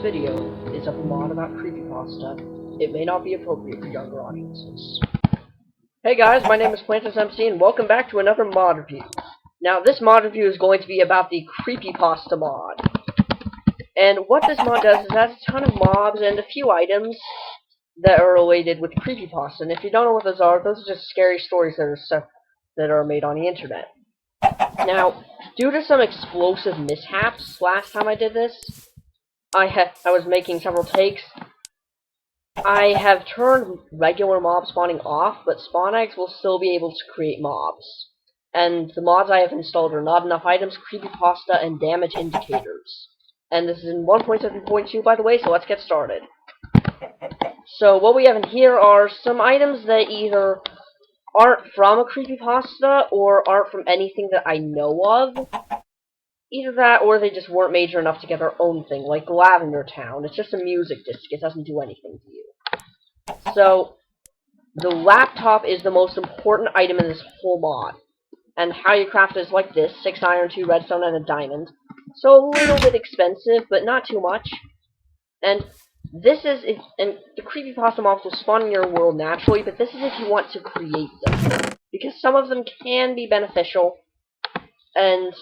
video is of a mod about creepypasta. It may not be appropriate for younger audiences. Hey guys, my name is PlantusMC and welcome back to another mod review. Now this mod review is going to be about the Creepypasta Mod. And what this mod does is it has a ton of mobs and a few items that are related with creepypasta. And if you don't know what those are just scary stories that are made on the internet. Now, due to some explosive mishaps last time I did this, I was making several takes. I have turned regular mob spawning off, but spawn eggs will still be able to create mobs. And the mods I have installed are Not Enough Items, Creepypasta, and Damage Indicators. And this is in 1.7.2, by the way, so let's get started. So what we have in here are some items that either aren't from a creepypasta or aren't from anything that I know of. Either that or they just weren't major enough to get their own thing, like Lavender Town. It's just a music disc, it doesn't do anything to you. So, the laptop is the most important item in this whole mod. And how you craft it is like this: 6 iron, 2 redstone, and a diamond. So a little bit expensive, but not too much. And this is, and the creepypasta mobs will spawn in your world naturally, but this is if you want to create them. Because some of them can be beneficial, and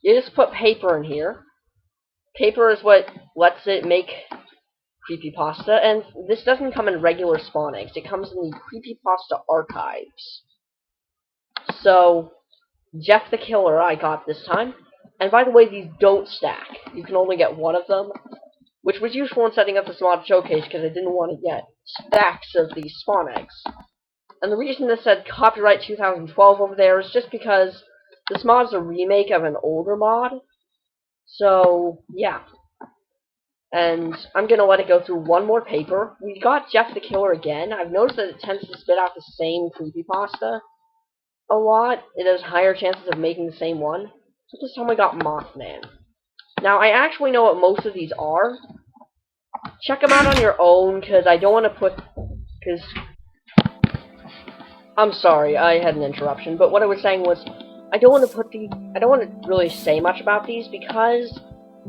you just put paper in here. Paper is what lets it make creepypasta, and this doesn't come in regular spawn eggs. It comes in the Creepypasta archives. So, Jeff the Killer I got this time. And by the way, these don't stack. You can only get one of them, which was useful in setting up this mod showcase because I didn't want to get stacks of these spawn eggs. And the reason this said copyright 2012 over there is just because this mod is a remake of an older mod. So, yeah. And I'm going to let it go through one more paper. We got Jeff the Killer again. I've noticed that it tends to spit out the same creepypasta a lot. It has higher chances of making the same one. So this time we got Mothman. Now, I actually know what most of these are. Check them out on your own, because I don't want to put... Because... I'm sorry, I had an interruption. But what I was saying was, I don't want to really say much about these, because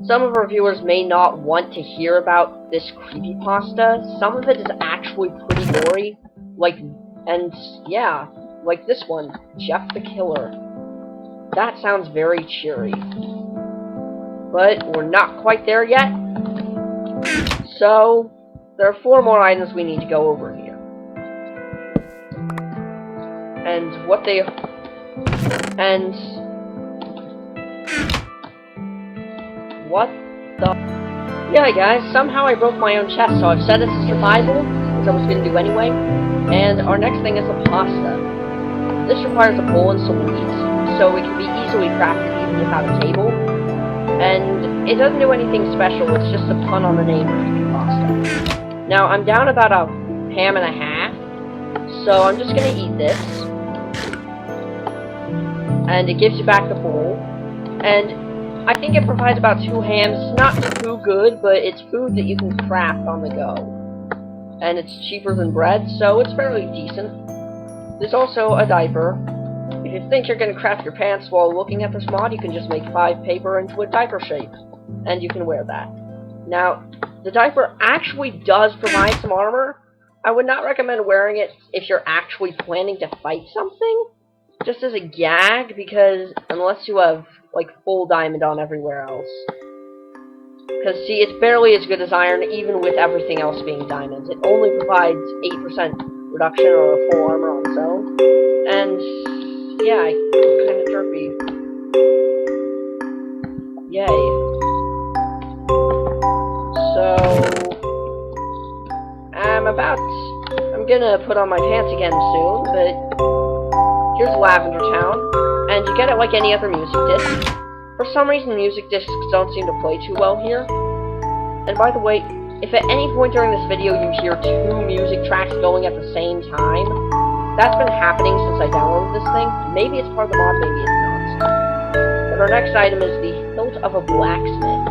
some of our viewers may not want to hear about this creepypasta. Some of it is actually pretty gory. Like this one, Jeff the Killer. That sounds very cheery. But we're not quite there yet. So, there are 4 more items we need to go over here. And what they... And... What the... Yeah, guys, somehow I broke my own chest, so I've set it to survival, which I was going to do anyway. And our next thing is a pasta. This requires a bowl and some wheat, so it can be easily crafted even without a table. And it doesn't do anything special, it's just a pun on the name Creepypasta. Now, I'm down about a ham and a half, so I'm just gonna eat this. And it gives you back the bowl. And I think it provides about 2 hams. It's not too good, but it's food that you can craft on the go. And it's cheaper than bread, so it's fairly decent. There's also a diaper. If you think you're going to craft your pants while looking at this mod, you can just make 5 paper into a diaper shape, and you can wear that. Now, the diaper actually does provide some armor. I would not recommend wearing it if you're actually planning to fight something, just as a gag, because unless you have, like, full diamond on everywhere else. Because, see, it's barely as good as iron, even with everything else being diamonds. It only provides 8% reduction or a full armor on its own. And yeah, I'm kind of derpy. Yay. So I'm gonna put on my pants again soon, but here's Lavender Town, and you get it like any other music disc. For some reason, music discs don't seem to play too well here. And by the way, if at any point during this video you hear 2 music tracks going at the same time, that's been happening since I downloaded this thing. Maybe it's part of the mod, maybe it's not. But our next item is the hilt of a blacksmith.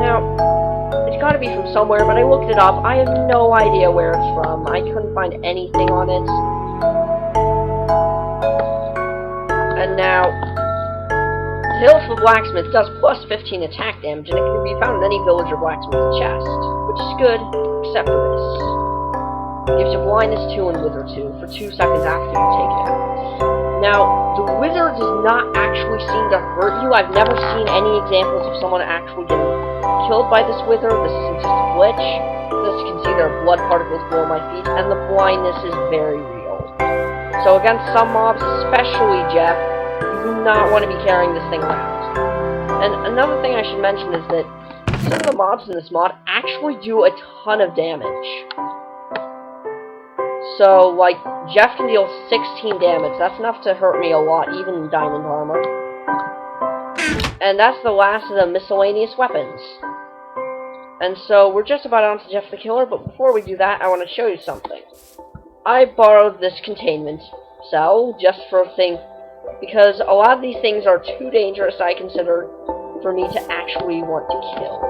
Now, it's gotta be from somewhere, but I looked it up. I have no idea where it's from. I couldn't find anything on it. And now, The Hill for Blacksmith does plus 15 attack damage, and it can be found in any villager blacksmith's chest, which is good, except for this. Gives you blindness 2 and wither 2 for 2 seconds after you take it out. Now, the wither does not actually seem to hurt you. I've never seen any examples of someone actually getting killed by this wither. This isn't just a glitch. As you can see, there are blood particles below my feet, and the blindness is very real. So against some mobs, especially Jeff, you do not want to be carrying this thing around. And another thing I should mention is that some of the mobs in this mod actually do a ton of damage. So, like, Jeff can deal 16 damage. That's enough to hurt me a lot, even in diamond armor. And that's the last of the miscellaneous weapons. And so, we're just about on to Jeff the Killer, but before we do that, I want to show you something. I borrowed this containment cell just for a thing, because a lot of these things are too dangerous, I consider, for me to actually want to kill.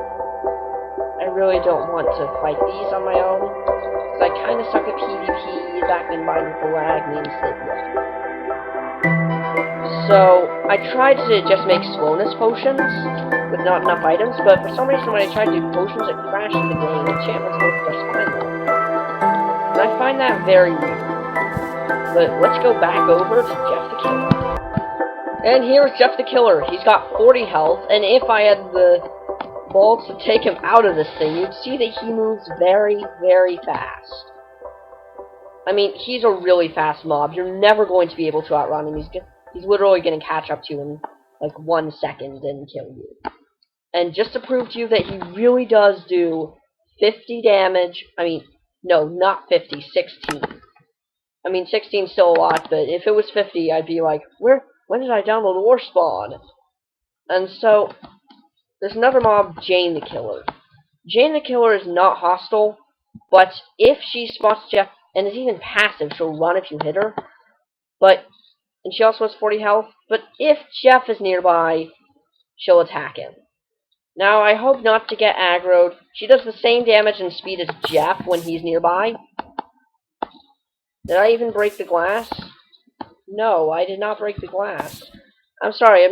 I really don't want to fight these on my own, because I kind of suck at PvP, that combined with the lag means that, So, I tried to just make slowness potions, with not enough items, but for some reason when I tried to do potions, it crashed the game, enchantments work just fine though. And I find that very weird. But let's go back over to Jeff the Killer. And here's Jeff the Killer. He's got 40 health, and if I had the balls to take him out of this thing, you'd see that he moves very, very fast. I mean, he's a really fast mob. You're never going to be able to outrun him. He's literally going to catch up to you in, like, 1 second and kill you. And just to prove to you that he really does do 50 damage, I mean, no, not 50, 16. I mean, 16's still a lot, but if it was 50, I'd be like, when did I download War Spawn? And so, there's another mob, Jane the Killer. Jane the Killer is not hostile, but if she spots Jeff, and is even passive, she'll run if you hit her, and she also has 40 health, but if Jeff is nearby, she'll attack him. Now, I hope not to get aggroed. She does the same damage and speed as Jeff when he's nearby. Did I even break the glass? No, I did not break the glass. I'm sorry,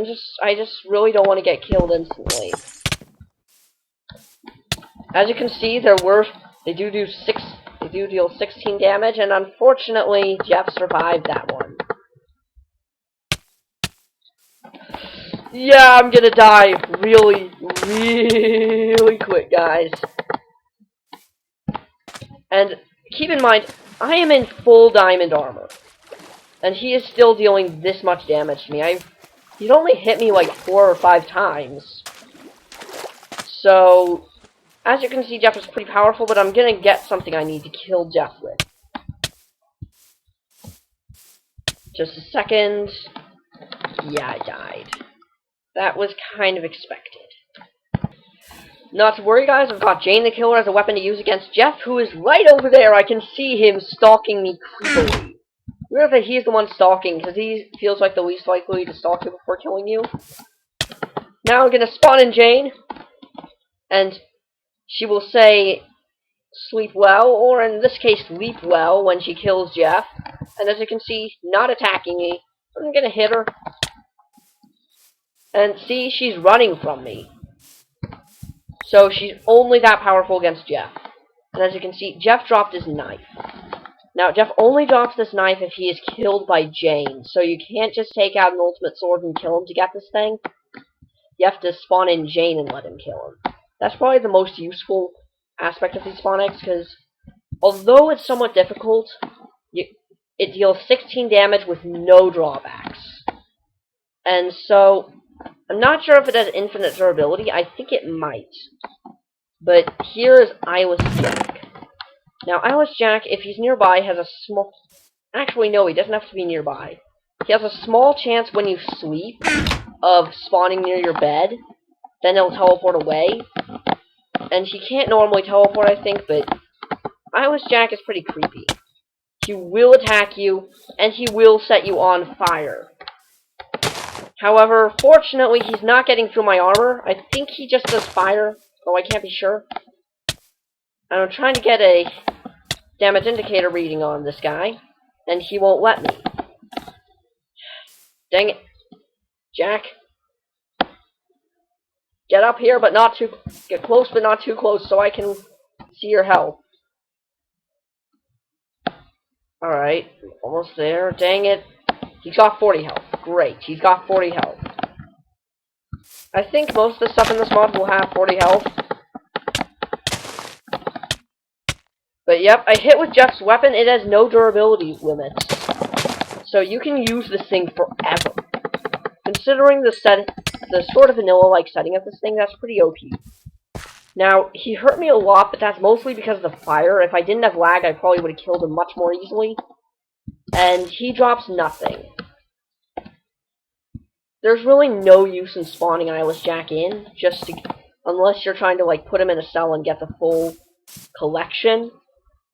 I just really don't want to get killed instantly. As you can see, they do deal 16 damage, and unfortunately, Jeff survived that one. Yeah, I'm gonna die really, really quick, guys. And keep in mind, I am in full diamond armor. And he is still dealing this much damage to me. He'd only hit me like 4 or 5 times. So, as you can see, Jeff is pretty powerful, but I'm gonna get something I need to kill Jeff with. Just a second. Yeah, I died. That was kind of expected. Not to worry, guys, I've got Jane the Killer as a weapon to use against Jeff, who is right over there. I can see him stalking me creepily. Weird that he's the one stalking, because he feels like the least likely to stalk you before killing you. Now I'm gonna spawn in Jane, and she will say, sleep well, or in this case, leap well, when she kills Jeff. And as you can see, not attacking me. I'm gonna hit her. And see, she's running from me. So she's only that powerful against Jeff. And as you can see, Jeff dropped his knife. Now, Jeff only drops this knife if he is killed by Jane. So you can't just take out an ultimate sword and kill him to get this thing. You have to spawn in Jane and let him kill him. That's probably the most useful aspect of these spawn eggs, because although it's somewhat difficult, it deals 16 damage with no drawbacks. And so, I'm not sure if it has infinite durability. I think it might. But here is Eyeless Jack. Now, Eyeless Jack, if he's nearby, has a small... Actually, no, he doesn't have to be nearby. He has a small chance when you sleep of spawning near your bed. Then he'll teleport away. And he can't normally teleport, I think, but Eyeless Jack is pretty creepy. He will attack you, and he will set you on fire. However, fortunately, he's not getting through my armor. I think he just does fire, though I can't be sure. And I'm trying to get a damage indicator reading on this guy, and he won't let me. Dang it. Jack, Get up here, but not too... Get close, but not too close, so I can see your health. Alright, almost there. Dang it. He's got 40 health. Great, he's got 40 health. I think most of the stuff in this mod will have 40 health. But yep, I hit with Jeff's weapon. It has no durability limits. So you can use this thing forever. Considering the sort of vanilla-like setting of this thing, that's pretty OP. Now, he hurt me a lot, but that's mostly because of the fire. If I didn't have lag, I probably would have killed him much more easily. And he drops nothing. There's really no use in spawning Eyeless Jack in, unless you're trying to, like, put him in a cell and get the full collection.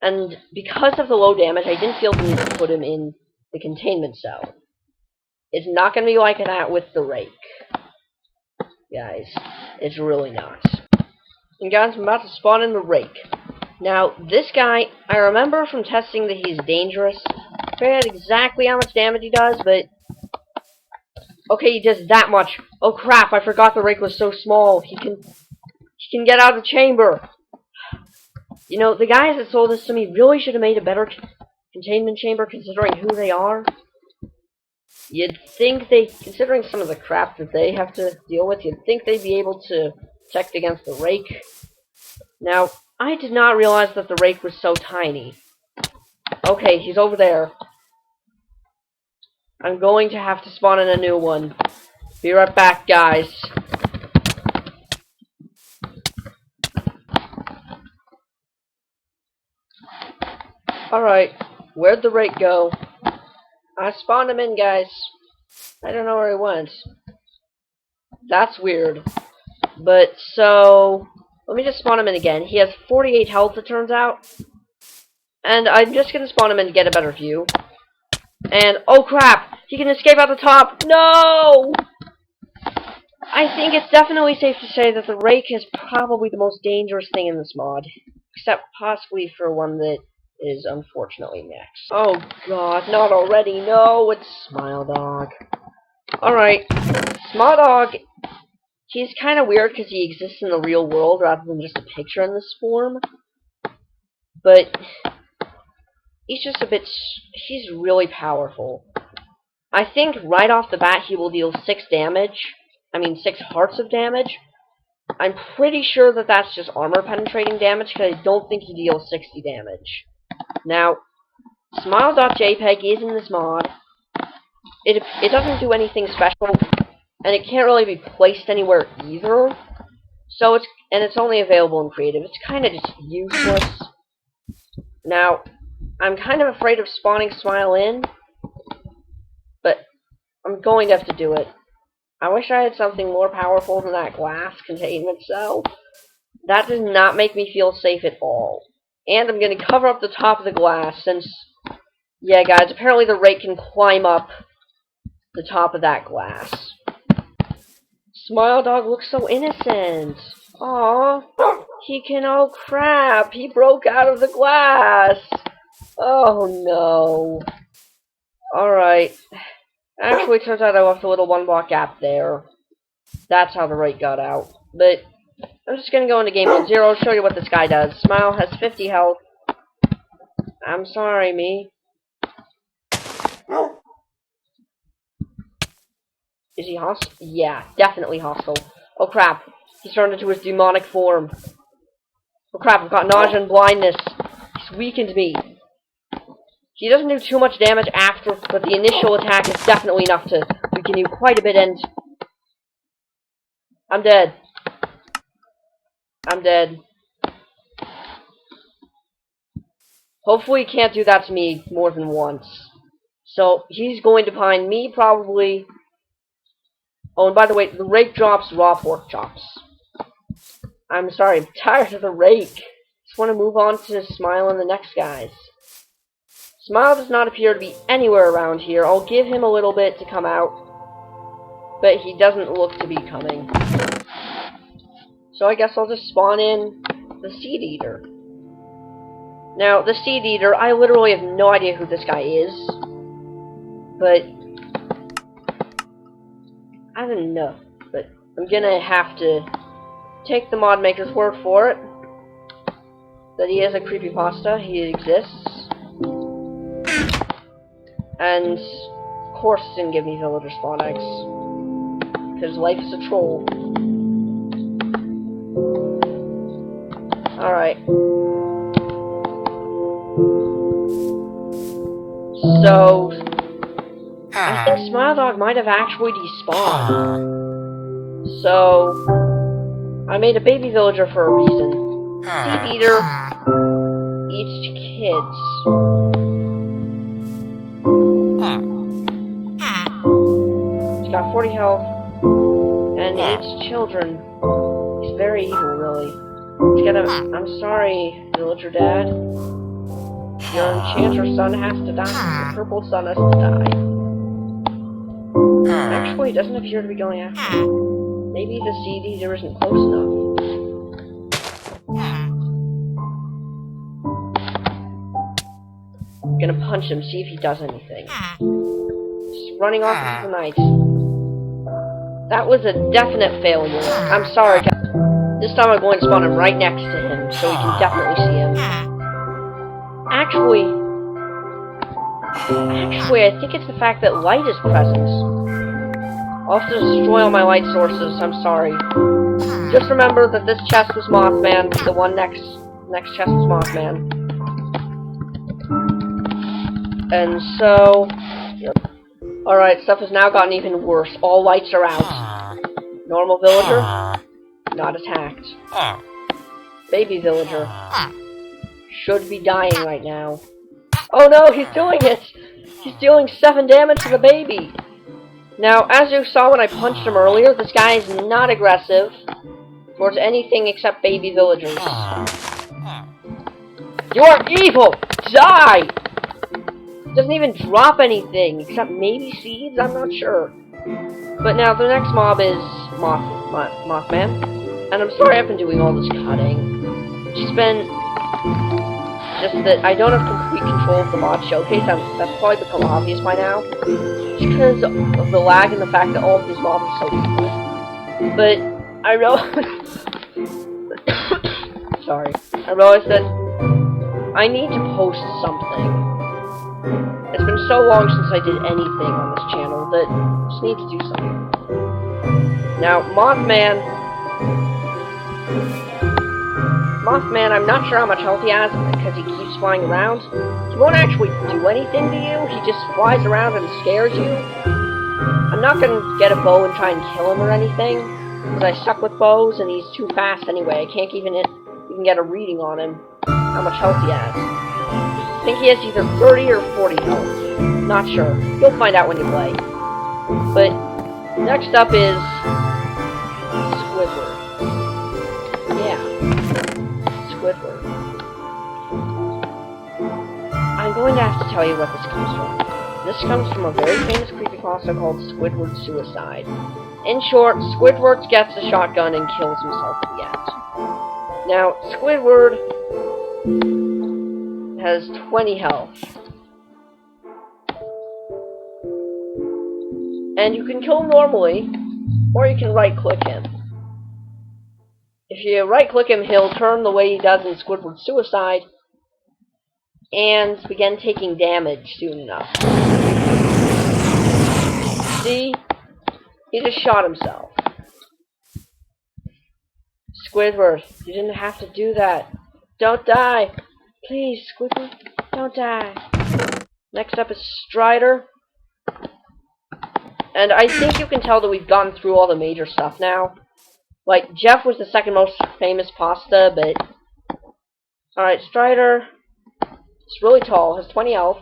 And because of the low damage, I didn't feel the need to put him in the containment cell. It's not going to be like that with the Rake. Guys, it's really not. And guys, I'm about to spawn in the Rake. Now, this guy, I remember from testing that he's dangerous. I forget exactly how much damage he does, but... Okay, he does that much. Oh crap, I forgot the Rake was so small. He can get out of the chamber. You know, the guys that sold this to me really should have made a better containment chamber considering who they are. You'd think considering some of the crap that they have to deal with, you'd think they'd be able to protect against the Rake. Now, I did not realize that the Rake was so tiny. Okay, he's over there. I'm going to have to spawn in a new one. Be right back, guys. Alright, where'd the Rake go? I spawned him in, guys. I don't know where he went. That's weird. But, so... Let me just spawn him in again. He has 48 health, it turns out. And I'm just gonna spawn him in to get a better view. And, oh crap! He can escape out the top! No! I think it's definitely safe to say that the Rake is probably the most dangerous thing in this mod. Except possibly for one that is unfortunately next. Oh god, not already. No, it's Smile Dog. Alright. Smile Dog, he's kind of weird because he exists in the real world rather than just a picture in this form. But he's just he's really powerful. I think right off the bat he will deal 6 damage. I mean 6 hearts of damage. I'm pretty sure that that's just armor penetrating damage because I don't think he deals 60 damage. Now, Smile.jpg is in this mod. It doesn't do anything special, and it can't really be placed anywhere either. So it's only available in creative. It's kind of just useless. Now, I'm kind of afraid of spawning Smile in, but I'm going to have to do it. I wish I had something more powerful than that glass containment cell. That does not make me feel safe at all. And I'm going to cover up the top of the glass since, yeah guys, apparently the Rake can climb up the top of that glass. Smile Dog looks so innocent. Aww. Oh crap, he broke out of the glass. Oh no. Alright. Actually, it turns out I left a little 1-block gap there. That's how the Rake got out. But I'm just gonna go into game mode 0, show you what this guy does. Smile has 50 health. I'm sorry, me. Is he hostile? Yeah, definitely hostile. Oh crap, he's turned into his demonic form. Oh crap, I've got nausea and blindness. He's weakened me. He doesn't do too much damage after, but the initial attack is definitely enough to weaken you quite a bit, and I'm dead. I'm dead. Hopefully he can't do that to me more than once. So, he's going to find me probably... Oh, and by the way, the Rake drops raw pork chops. I'm sorry, I'm tired of the Rake. Just want to move on to Smile and the next guys. Smile does not appear to be anywhere around here. I'll give him a little bit to come out. But he doesn't look to be coming. So I guess I'll just spawn in the Seed Eater. Now, the Seed Eater, I literally have no idea who this guy is. But I don't know. But I'm gonna have to take the Modmaker's word for it. That he is a creepypasta, he exists. And, of course, didn't give me villager spawn eggs. Because life is a troll. Alright. So, I think Smile Dog might have actually despawned. So, I made a baby villager for a reason. Seed Eater eats kids. He's got 40 health and eats children. He's very evil, really. He's got a. I'm sorry, villager dad. Your enchanter son has to die. The purple son has to die. Actually, it doesn't appear to be going after him. Maybe the Seed Eater isn't close enough. I'm gonna punch him, see if he does anything. Just running off into the night. That was a definite failure. I'm sorry, guys. This time I'm going to spawn him right next to him, so we can definitely see him. Actually, I think it's the fact that light is present. I'll have to destroy all my light sources, I'm sorry. Just remember that this chest was Mothman, the one next chest was Mothman. And so... Alright, stuff has now gotten even worse. All lights are out. Normal villager, not attacked. Baby villager should be dying right now. Oh no, he's doing it! He's dealing 7 damage to the baby! Now, as you saw when I punched him earlier, this guy is not aggressive towards anything except baby villagers. You are evil! Die! Doesn't even drop anything, except maybe seeds? I'm not sure. But now, the next mob is Mothman. And I'm sorry I've been doing all this cutting. It's been... just that I don't have complete control of the mod showcase. That's probably become obvious by now. It's because of the lag and the fact that all of these mobs are so equal. But I realized... sorry. I realized that I need to post something. It's been so long since I did anything on this channel that I just need to do something. Now, Mothman, I'm not sure how much health he has because he keeps flying around. He won't actually do anything to you, he just flies around and scares you. I'm not going to get a bow and try and kill him or anything, because I suck with bows and he's too fast anyway. I can't even get a reading on him, how much health he has. I think he has either 30 or 40 health. Not sure. You'll find out when you play. But next up is Squidward. Yeah. Squidward. I'm going to have to tell you what this comes from. This comes from a very famous creepypasta called Squidward Suicide. In short, Squidward gets a shotgun and kills himself at the end. Now, Squidward has 20 health. And you can kill him normally, or you can right-click him. If you right-click him, he'll turn the way he does in Squidward Suicide, and begin taking damage soon enough. See? He just shot himself. Squidward, you didn't have to do that. Don't die! Please, Squidward, don't die. Next up is Strider. And I think you can tell that we've gone through all the major stuff now. Like, Jeff was the second most famous pasta, but... Alright, Strider is really tall, has 20 health,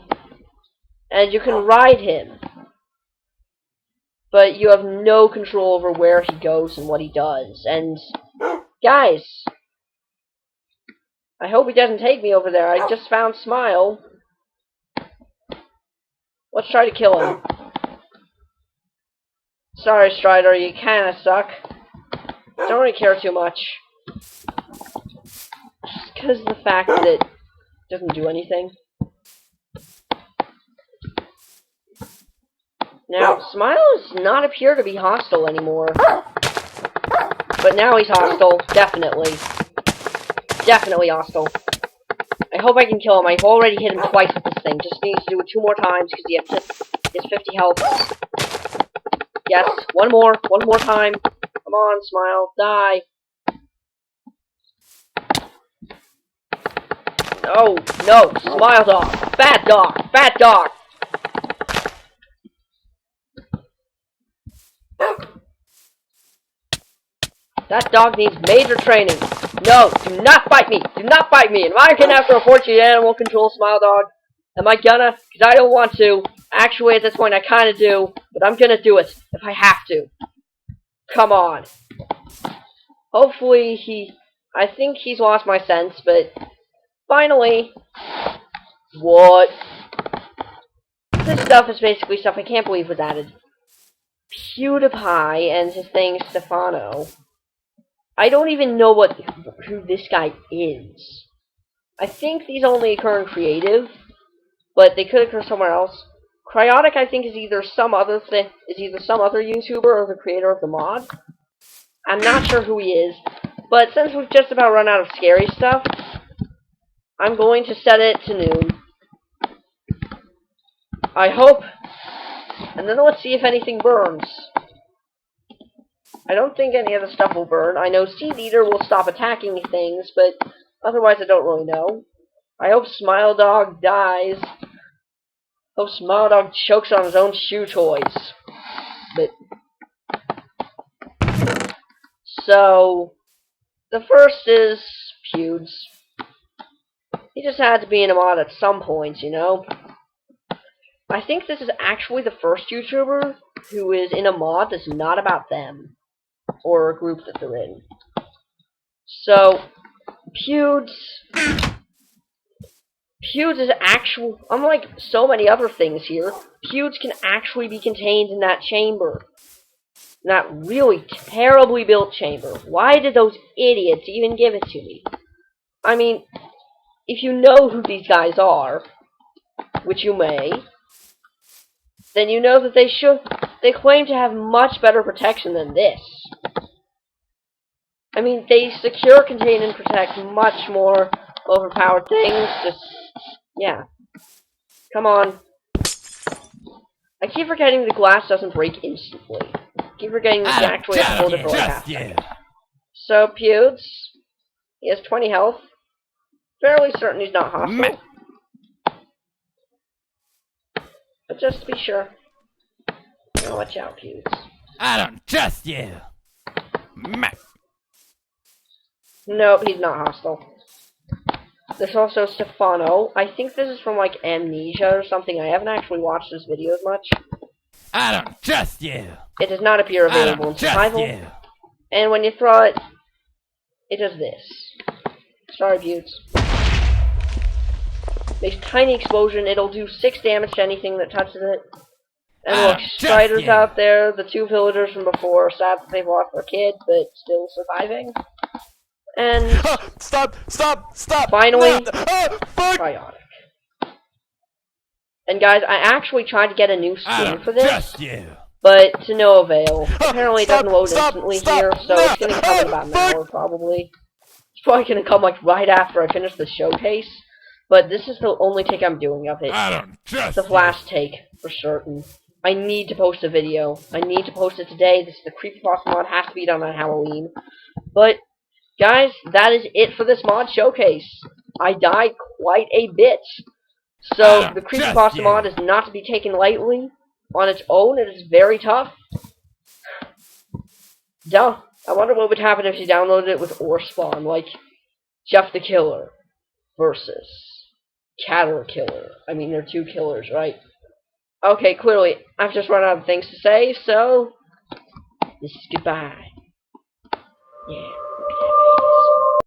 and you can ride him. But you have no control over where he goes and what he does. And, guys, I hope he doesn't take me over there. I just found Smile. Let's try to kill him. Sorry, Strider, you kinda suck. Don't really care too much. Just because of the fact that it doesn't do anything. Now, Smile does not appear to be hostile anymore. But now he's hostile. Definitely. Definitely hostile. I hope I can kill him. I've already hit him twice with this thing. Just needs to do it 2 more times because he has 50 health. Yes, one more time. Come on, Smile, die. No, no, Smile dog. Bad dog, bad dog. That dog needs major training. No, do not bite me. Do not bite me. Am I gonna have to report you to animal control, Smile Dog? Am I gonna? Because I don't want to. Actually, at this point, I kind of do. But I'm gonna do it if I have to. Come on. Hopefully I think he's lost my sense, but finally. What? This stuff is basically stuff I can't believe was added. PewDiePie and his thing Stefano. I don't even know who this guy is. I think these only occur in creative, but they could occur somewhere else. Cryotic, I think, is either some other YouTuber or the creator of the mod. I'm not sure who he is, but since we've just about run out of scary stuff, I'm going to set it to noon. I hope, and then let's see if anything burns. I don't think any of the stuff will burn. I know Seed Eater will stop attacking things, but otherwise I don't really know. I hope Smile Dog dies. Hope Smile Dog chokes on his own shoe toys. But so the first is Pewds. He just had to be in a mod at some point, you know. I think this is actually the first YouTuber who is in a mod that's not about them. Or a group that they're in. So, Pewds is actual, unlike so many other things here, Pewds can actually be contained in that chamber. That really terribly built chamber. Why did those idiots even give it to me? I mean, if you know who these guys are, which you may, then you know that they claim to have much better protection than this. I mean, they secure, contain, and protect much more overpowered things. Just, yeah. Come on. I keep forgetting the glass doesn't break instantly. I keep forgetting that you actually have to hold it for like half a second. So, Pewds, he has 20 health. Fairly certain he's not hostile. But just to be sure. Now watch out, Pewds. I don't trust you. Nope, he's not hostile. There's also Stefano. I think this is from, like, Amnesia or something. I haven't actually watched this video as much. I don't trust you. It does not appear available in survival. And when you throw it, it does this. Sorry, Pewds. Makes a tiny explosion. It'll do 6 damage to anything that touches it. And look, Strider's out there. The 2 villagers from before are sad that they've lost their kid, but still surviving. And stop! Finally, Cryotic. And guys, I actually tried to get a new skin for this, but to no avail. Apparently it doesn't load instantly here, so it's gonna come in about an hour probably. It's probably gonna come like right after I finish the showcase. But this is the only take I'm doing of it. It's the last take, for certain. I need to post a video. I need to post it today. This is the Creepypasta Mod. Has to be done on Halloween. But guys, that is it for this mod showcase. I died quite a bit. So, the Creepypasta Mod is not to be taken lightly. On its own, it is very tough. I wonder what would happen if you downloaded it with ore spawn, like Jeff the Killer versus Caterkiller. I mean, they're 2 killers, right? Okay, clearly, I've just run out of things to say, so this is goodbye. Yeah.